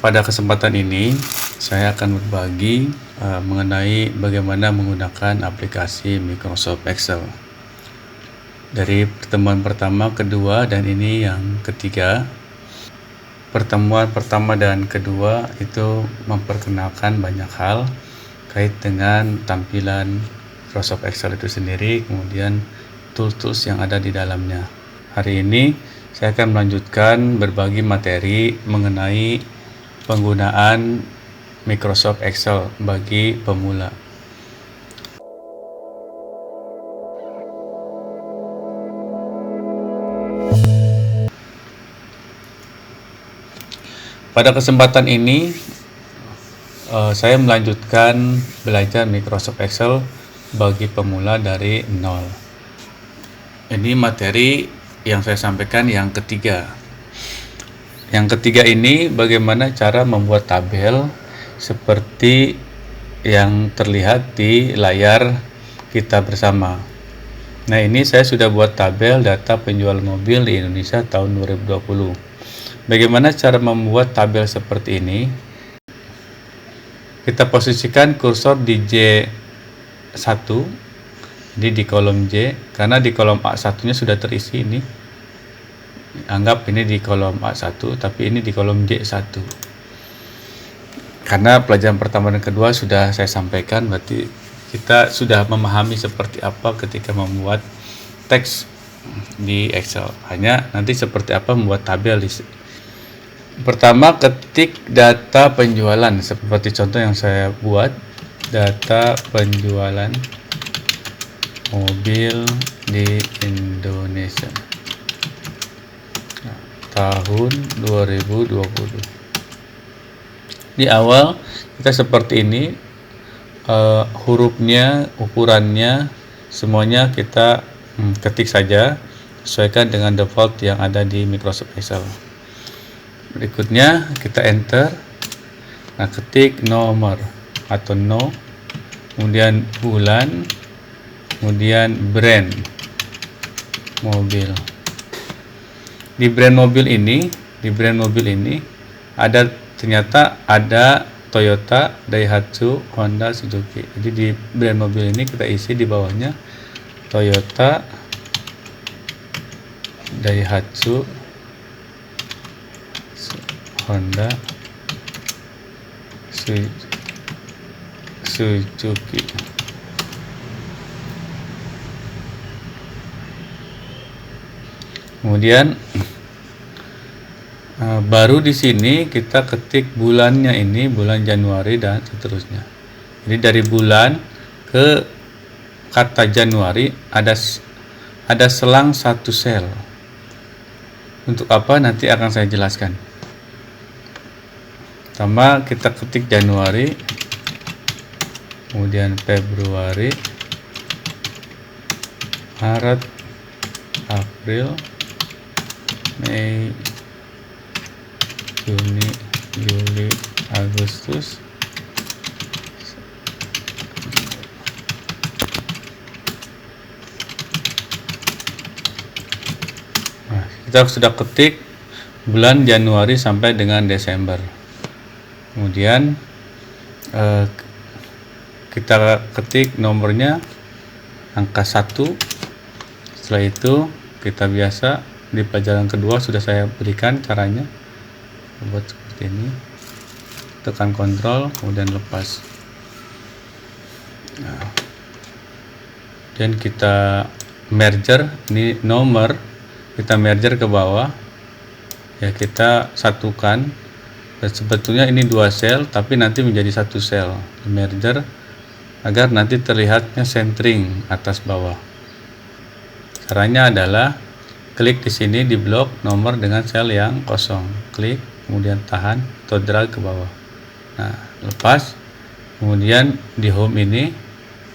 Pada kesempatan ini, saya akan berbagi mengenai bagaimana menggunakan aplikasi Microsoft Excel. Dari pertemuan pertama, kedua, dan ini yang ketiga. Pertemuan pertama dan kedua itu memperkenalkan banyak hal kait dengan tampilan Microsoft Excel itu sendiri, kemudian tools-tools yang ada di dalamnya. Hari ini saya akan melanjutkan berbagi materi mengenai penggunaan Microsoft Excel bagi pemula. Pada kesempatan ini, saya melanjutkan belajar Microsoft Excel bagi pemula dari nol. Ini materi yang saya sampaikan yang ketiga. Yang ketiga ini bagaimana cara membuat tabel seperti yang terlihat di layar kita bersama. Nah, ini saya sudah buat tabel data penjual mobil di Indonesia tahun 2020. Bagaimana cara membuat tabel seperti ini? Kita posisikan kursor di J1, jadi di kolom J, karena di kolom A1-nya sudah terisi ini. Anggap ini di kolom A1, tapi ini di kolom J1. Karena pelajaran pertama dan kedua sudah saya sampaikan, berarti kita sudah memahami seperti apa ketika membuat teks di Excel. Hanya nanti seperti apa membuat tabel di pertama, ketik data penjualan seperti contoh yang saya buat, data penjualan mobil di Indonesia tahun 2020. Di awal kita seperti ini, hurufnya, ukurannya, semuanya kita ketik saja, sesuaikan dengan default yang ada di Microsoft Excel. Berikutnya kita enter. Nah, ketik nomor atau no, kemudian bulan, kemudian brand mobil. Di brand mobil ini ternyata ada Toyota, Daihatsu, Honda, Suzuki. Jadi di brand mobil ini kita isi di bawahnya Toyota, Daihatsu, Honda, Suzuki. Kemudian baru di sini kita ketik bulannya, ini bulan Januari dan seterusnya. Jadi dari bulan ke kata Januari ada selang satu sel. Untuk apa nanti akan saya jelaskan. Pertama kita ketik Januari, kemudian Februari, Maret, April, Mei, Juni, Juli, Agustus, nah, kita sudah ketik bulan Januari sampai dengan Desember. Kemudian kita ketik nomornya angka 1. Setelah itu kita biasa di pelajaran kedua sudah saya berikan caranya buat seperti ini. Tekan kontrol kemudian lepas. Nah, dan kita merger, ini nomor kita merger ke bawah ya, kita satukan. Dan sebetulnya ini 2 sel tapi nanti menjadi 1 sel, merger agar nanti terlihatnya centering atas bawah. Caranya adalah klik di sini di blok nomor dengan sel yang kosong, klik, kemudian tahan atau drag ke bawah. Nah, lepas, kemudian di home ini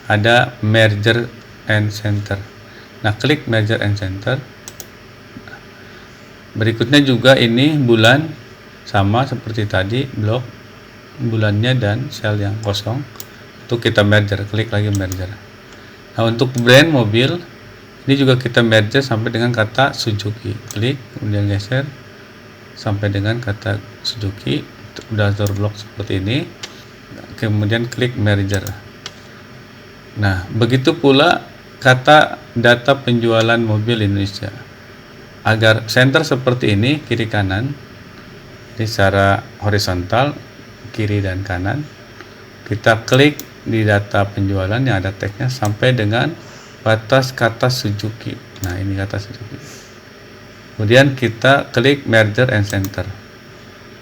ada merger and center. Nah, klik merger and center. Berikutnya juga ini bulan, sama seperti tadi, blok bulannya dan sel yang kosong. Untuk kita merger, klik lagi merger. Nah, untuk brand mobil ini juga kita merger sampai dengan kata Suzuki, klik kemudian geser sampai dengan kata Suzuki, browser blog seperti ini, kemudian klik merger. Nah, begitu pula kata data penjualan mobil Indonesia. Agar center seperti ini, kiri kanan, ini secara horizontal, kiri dan kanan, kita klik di data penjualan yang ada tagnya sampai dengan batas kata Suzuki. Nah, ini kata Suzuki. Kemudian kita klik merger and center.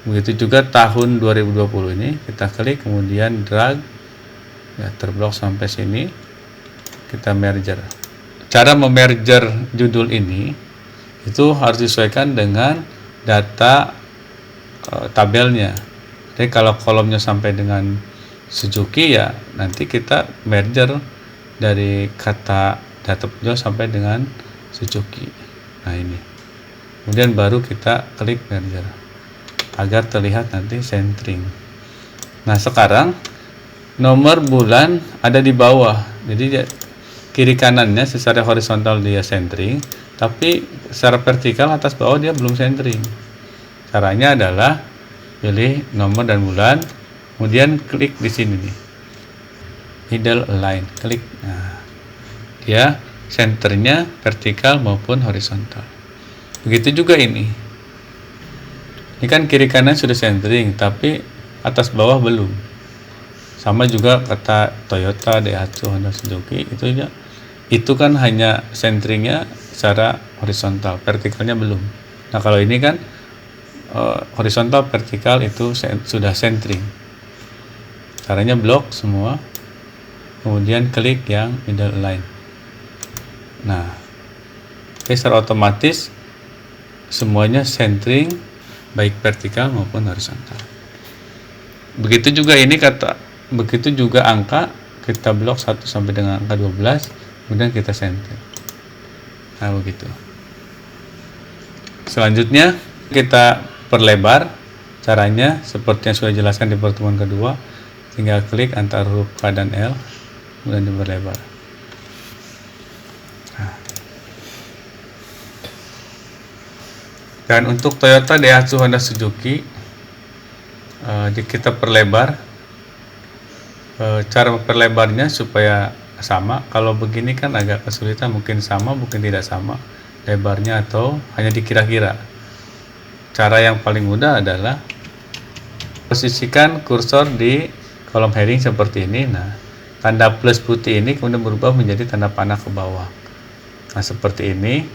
Begitu juga tahun 2020 ini, kita klik kemudian drag, ya terblok sampai sini, kita merger. Cara memerger judul ini itu harus disesuaikan dengan data tabelnya. Jadi kalau kolomnya sampai dengan Suzuki, ya nanti kita merger dari kata data penjual sampai dengan Suzuki. Nah, ini. Kemudian baru kita klik merger agar terlihat nanti centering. Nah, sekarang nomor bulan ada di bawah. Jadi kiri kanannya secara horizontal dia centering, tapi secara vertikal atas bawah dia belum centering. Caranya adalah pilih nomor dan bulan, kemudian klik di sini nih, middle align, klik. Nah, dia centernya vertikal maupun horizontal. Begitu juga ini. Ini kan kiri kanan sudah centering, tapi atas bawah belum. Sama juga kata Toyota, Daihatsu, Honda, Suzuki, itu kan hanya centeringnya secara horizontal, vertikalnya belum. Nah, kalau ini kan horizontal, vertikal itu sudah centering. Caranya blok semua, kemudian klik yang middle align. Nah, secara otomatis semuanya centering, baik vertikal maupun horizontal. Begitu juga ini begitu juga angka, kita blok 1 sampai dengan angka 12, kemudian kita center. Nah, begitu. Selanjutnya kita perlebar. Caranya seperti yang sudah dijelaskan di pertemuan kedua, tinggal klik antara huruf K dan L, kemudian diperlebar. Nah. Dan untuk Toyota, Daihatsu, Honda, Suzuki, kita perlebar. Cara memperlebarnya supaya sama. Kalau begini kan agak kesulitan, mungkin sama, mungkin tidak sama lebarnya atau hanya dikira-kira. Cara yang paling mudah adalah posisikan kursor di kolom heading seperti ini. Nah, tanda plus putih ini kemudian berubah menjadi tanda panah ke bawah. Nah, seperti ini,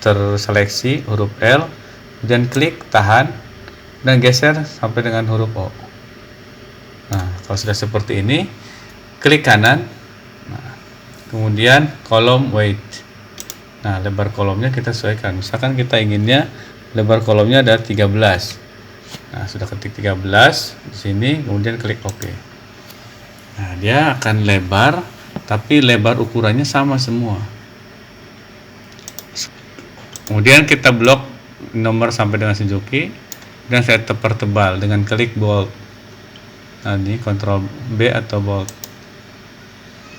terseleksi huruf L, kemudian klik, tahan, dan geser sampai dengan huruf O. Nah, kalau sudah seperti ini, klik kanan, nah, kemudian kolom weight. Nah, lebar kolomnya kita sesuaikan. Misalkan kita inginnya lebar kolomnya ada 13. Nah, sudah ketik 13 di sini, kemudian klik OK. Nah, dia akan lebar, tapi lebar ukurannya sama semua. Kemudian kita blok nomor sampai dengan Suzuki, dan saya pertebal dengan klik bold. Nah, ini Ctrl B atau bold.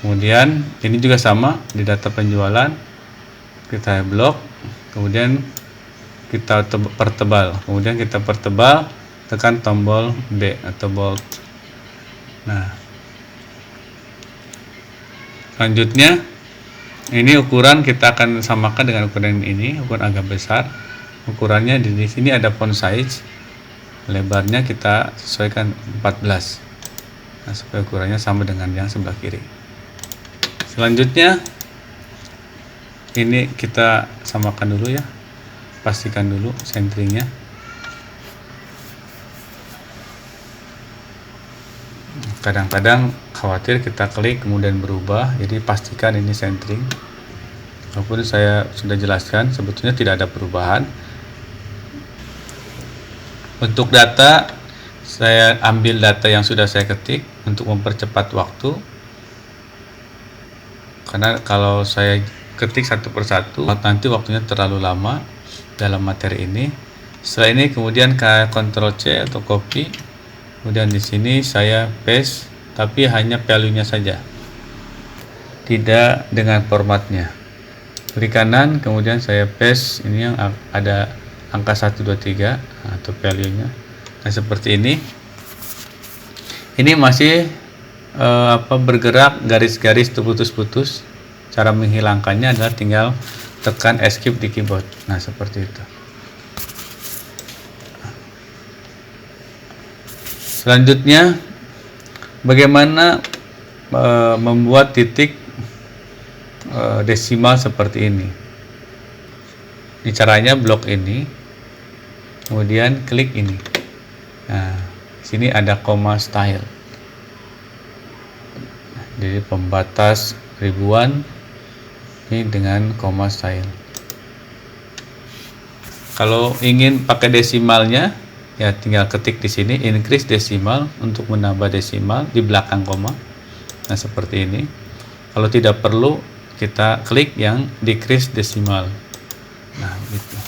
Kemudian ini juga sama di data penjualan, kita blok, kemudian kita pertebal, kemudian kita pertebal, tekan tombol B atau bold. Nah, selanjutnya ini ukuran kita akan samakan dengan ukuran ini, ukuran agak besar. Ukurannya di sini ada font size, lebarnya kita sesuaikan 14. Nah, supaya ukurannya sama dengan yang sebelah kiri. Selanjutnya ini kita samakan dulu ya, pastikan dulu centeringnya. Kadang-kadang khawatir kita klik kemudian berubah, jadi pastikan ini centering. Walaupun saya sudah jelaskan sebetulnya tidak ada perubahan. Untuk data, saya ambil data yang sudah saya ketik untuk mempercepat waktu. Karena kalau saya ketik satu persatu, nanti waktunya terlalu lama dalam materi ini. Setelah ini kemudian Ctrl C atau copy. Kemudian di sini saya paste, tapi hanya value-nya saja, tidak dengan formatnya. Klik kanan, kemudian saya paste ini yang ada angka 1, 2, 3 atau value-nya. Nah, seperti ini. Ini masih bergerak garis-garis terputus-putus. Cara menghilangkannya adalah tinggal tekan escape di keyboard. Nah, seperti itu. Selanjutnya, bagaimana membuat titik desimal seperti ini. Ini caranya blok ini, kemudian klik ini. Nah, sini ada koma style. Jadi pembatas ribuan ini dengan koma style. Kalau ingin pakai desimalnya, ya tinggal ketik di sini increase desimal untuk menambah desimal di belakang koma. Nah, seperti ini. Kalau tidak perlu, kita klik yang decrease desimal. Nah, gitu.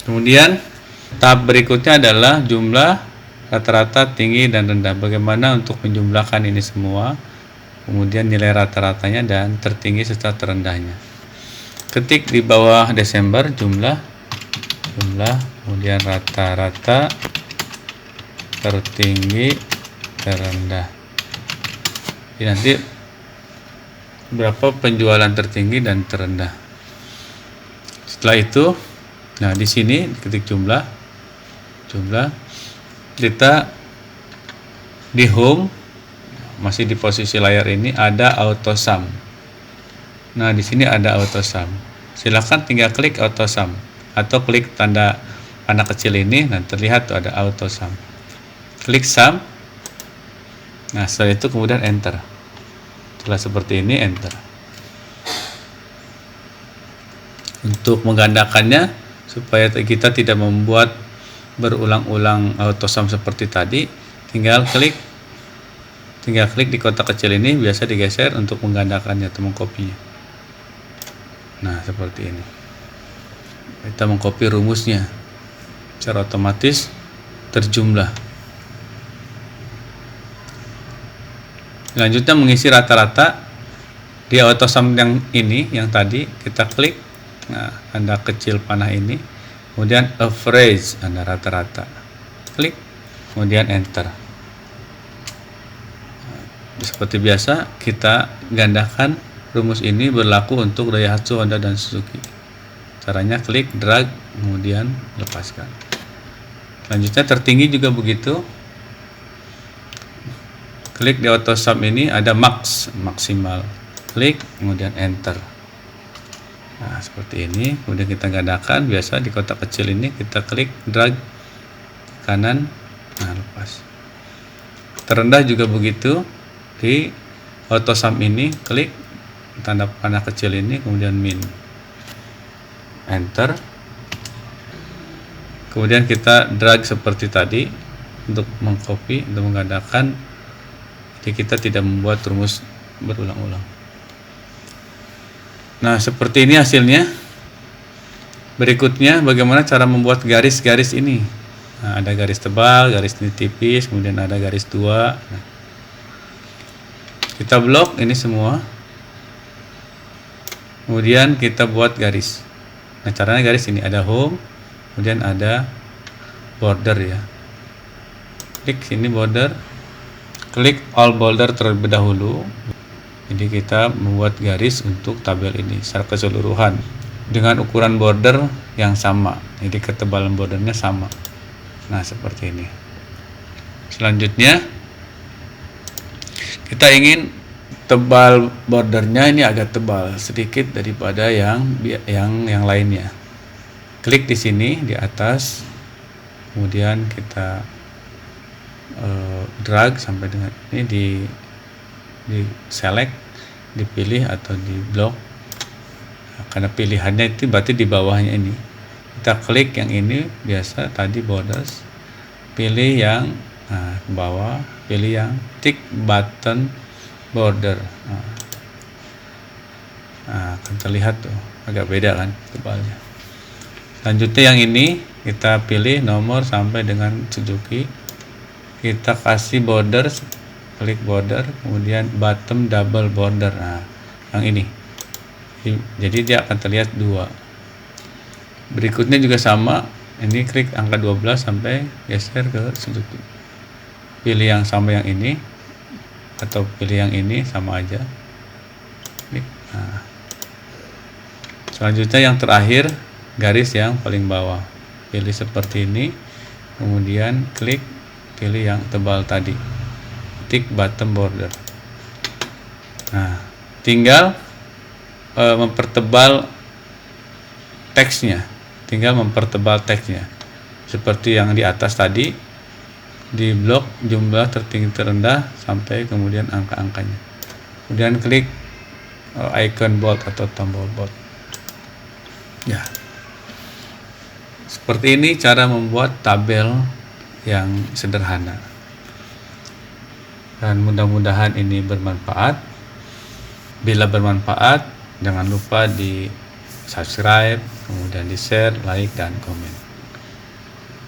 Kemudian tahap berikutnya adalah jumlah rata-rata, tinggi, dan rendah. Bagaimana untuk menjumlahkan ini semua, kemudian nilai rata-ratanya dan tertinggi serta terendahnya. Ketik di bawah Desember jumlah, kemudian rata-rata, tertinggi, terendah. Jadi nanti berapa penjualan tertinggi dan terendah. Setelah itu, nah di sini ketik jumlah, kita di home, masih di posisi layar ini ada auto sum. Nah, di sini ada auto sum. Silahkan tinggal klik auto sum atau klik tanda panah kecil ini. Nah, terlihat tuh ada auto sum. Klik sum. Nah, setelah itu kemudian enter. Setelah seperti ini, enter. Untuk menggandakannya supaya kita tidak membuat berulang-ulang auto sum seperti tadi, tinggal klik di kotak kecil ini, biasa digeser untuk menggandakannya atau mengkopinya. Nah, seperti ini. Kita mengcopy rumusnya secara otomatis terjumlah. Selanjutnya mengisi rata-rata di auto sum yang ini, yang tadi kita klik. Nah, tanda kecil panah ini, kemudian average, tanda rata-rata, klik, kemudian enter. Seperti biasa, kita gandakan rumus ini berlaku untuk Daihatsu, Honda, dan Suzuki. Caranya klik, drag, kemudian lepaskan. Selanjutnya tertinggi juga begitu. Klik di auto sum ini, ada maksimal, klik, kemudian enter. Nah, seperti ini. Kemudian kita gandakan, biasa di kotak kecil ini kita klik, drag kanan, nah lepas. Terendah juga begitu, di auto sum ini klik tanda panah kecil ini, kemudian min, enter. Kemudian kita drag seperti tadi untuk mengcopy, untuk menggandakan. Jadi kita tidak membuat rumus berulang-ulang. Nah, seperti ini hasilnya. Berikutnya bagaimana cara membuat garis-garis ini. Nah, ada garis tebal, garis ini tipis, kemudian ada garis dua. Nah, kita blok ini semua. Kemudian kita buat garis. Nah, caranya garis ini ada home, kemudian ada border ya. Klik sini border. Klik all border terlebih dahulu. Jadi kita membuat garis untuk tabel ini secara keseluruhan dengan ukuran border yang sama. Jadi ketebalan bordernya sama. Nah, seperti ini. Selanjutnya kita ingin tebal bordernya ini agak tebal sedikit daripada yang lainnya. Klik di sini di atas, kemudian kita drag sampai dengan ini di select, dipilih atau di blok. Nah, karena pilihannya itu berarti di bawahnya ini. Kita klik yang ini biasa tadi borders, pilih yang ke bawah, pilih yang tick button border. Nah, akan terlihat tuh agak beda kan tebalnya. Selanjutnya yang ini kita pilih nomor sampai dengan Suzuki. Kita kasih border, klik border, kemudian bottom double border. Nah, yang ini. Jadi dia akan terlihat dua. Berikutnya juga sama, Ini klik angka 12 sampai geser ke sudut. Pilih yang sama yang ini atau pilih yang ini, sama aja. Klik. Nah. Selanjutnya yang terakhir, garis yang paling bawah. Pilih seperti ini, kemudian klik, pilih yang tebal tadi. Tick bottom border. Nah, tinggal mempertebal teksnya. Seperti yang di atas tadi, di blok jumlah tertinggi terendah sampai kemudian angka-angkanya. Kemudian klik icon bold atau tombol bold. Ya. Seperti ini cara membuat tabel yang sederhana. Dan mudah-mudahan ini bermanfaat. Bila bermanfaat, jangan lupa di subscribe, kemudian di share, like, dan komen.